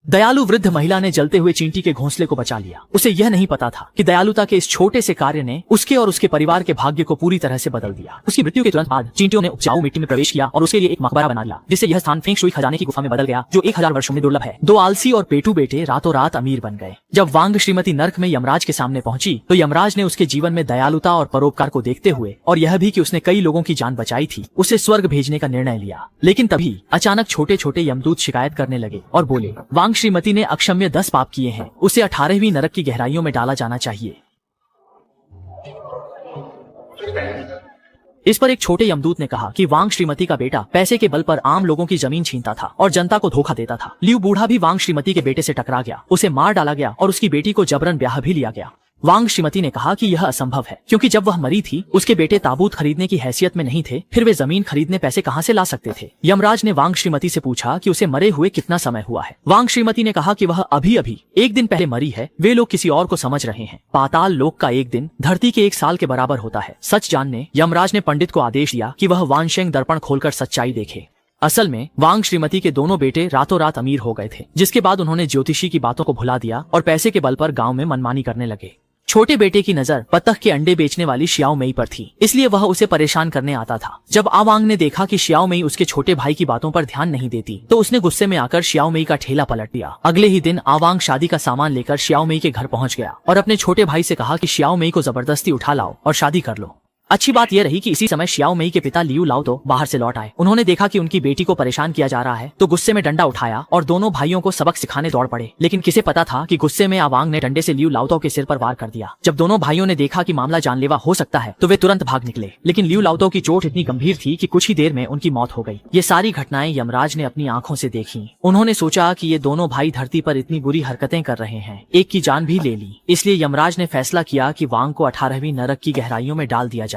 दयालु वृद्ध महिला ने जलते हुए चींटी के घोंसले को बचा लिया। उसे यह नहीं पता था कि दयालुता के इस छोटे से कार्य ने उसके और उसके परिवार के भाग्य को पूरी तरह से बदल दिया। उसकी मृत्यु के तुरंत बाद चींटियों ने उपजाऊ मिट्टी में प्रवेश किया और उसके लिए एक मकबरा बना लिया, जिससे यह स्थान फेंग शुई खजाने की गुफा में बदल गया, जो 1000 वर्षों में दुर्लभ है। 2 आलसी और पेटू बेटे रातों रात अमीर बन गए। जब वांग श्रीमती नर्क में यमराज के सामने पहुंची तो यमराज ने उसके जीवन में दयालुता और परोपकार को देखते हुए और यह भी कि उसने कई लोगों की जान बचाई थी, उसे स्वर्ग भेजने का निर्णय लिया। लेकिन तभी अचानक छोटे छोटे यमदूत शिकायत करने लगे और बोले, वांग श्रीमती ने अक्षम्य 10 पाप किए हैं, उसे 18वीं नरक की गहराइयों में डाला जाना चाहिए। इस पर एक छोटे यमदूत ने कहा कि वांग श्रीमती का बेटा पैसे के बल पर आम लोगों की जमीन छीनता था और जनता को धोखा देता था। लियू बूढ़ा भी वांग श्रीमती के बेटे से टकरा गया, उसे मार डाला गया और उसकी बेटी को जबरन ब्याह भी लिया गया। वांग श्रीमती ने कहा कि यह असंभव है, क्योंकि जब वह मरी थी उसके बेटे ताबूत खरीदने की हैसियत में नहीं थे, फिर वे जमीन खरीदने पैसे कहां से ला सकते थे। यमराज ने वांग श्रीमती से पूछा कि उसे मरे हुए कितना समय हुआ है। वांग श्रीमती ने कहा कि वह अभी अभी 1 दिन पहले मरी है। वे लोग किसी और को समझ रहे हैं। पाताल लोक का 1 दिन धरती के 1 साल के बराबर होता है। सच जानने यमराज ने पंडित को आदेश दिया कि वह वानशेंग दर्पण खोलकर सच्चाई देखे। असल में वांग श्रीमती के दोनों बेटे रातों रात अमीर हो गए थे, जिसके बाद उन्होंने ज्योतिषी की बातों को भुला दिया और पैसे के बल पर गांव में मनमानी करने लगे। छोटे बेटे की नजर बत्तख के अंडे बेचने वाली शियाओ मेई पर थी, इसलिए वह उसे परेशान करने आता था। जब आवांग ने देखा कि शियाओ मेई उसके छोटे भाई की बातों पर ध्यान नहीं देती, तो उसने गुस्से में आकर शियाओ मेई का ठेला पलट दिया। अगले ही दिन आवांग शादी का सामान लेकर शियाओ मेई के घर पहुंच गया और अपने छोटे भाई से कहा कि शियाओ मेई को जबरदस्ती उठा लाओ और शादी कर लो। अच्छी बात यह रही कि इसी समय शियाओ मेई के पिता लियू लाओ तो बाहर से लौट आए। उन्होंने देखा कि उनकी बेटी को परेशान किया जा रहा है, तो गुस्से में डंडा उठाया और दोनों भाइयों को सबक सिखाने दौड़ पड़े। लेकिन किसे पता था कि गुस्से में आवांग ने डंडे से लियू लाओतो के सिर पर वार कर दिया। जब दोनों भाइयों ने देखा कि मामला जानलेवा हो सकता है, तो वे तुरंत भाग निकले। लेकिन लियू लाओतो की चोट इतनी गंभीर थी कि कुछ ही देर में उनकी मौत हो गई। ये सारी घटनाएं यमराज ने अपनी आंखों से देखी। उन्होंने सोचा कि ये दोनों भाई धरती पर इतनी बुरी हरकतें कर रहे हैं, एक की जान भी ले ली। इसलिए यमराज ने फैसला किया कि वांग को 18वीं नरक की गहराइयों में डाल दिया जाए।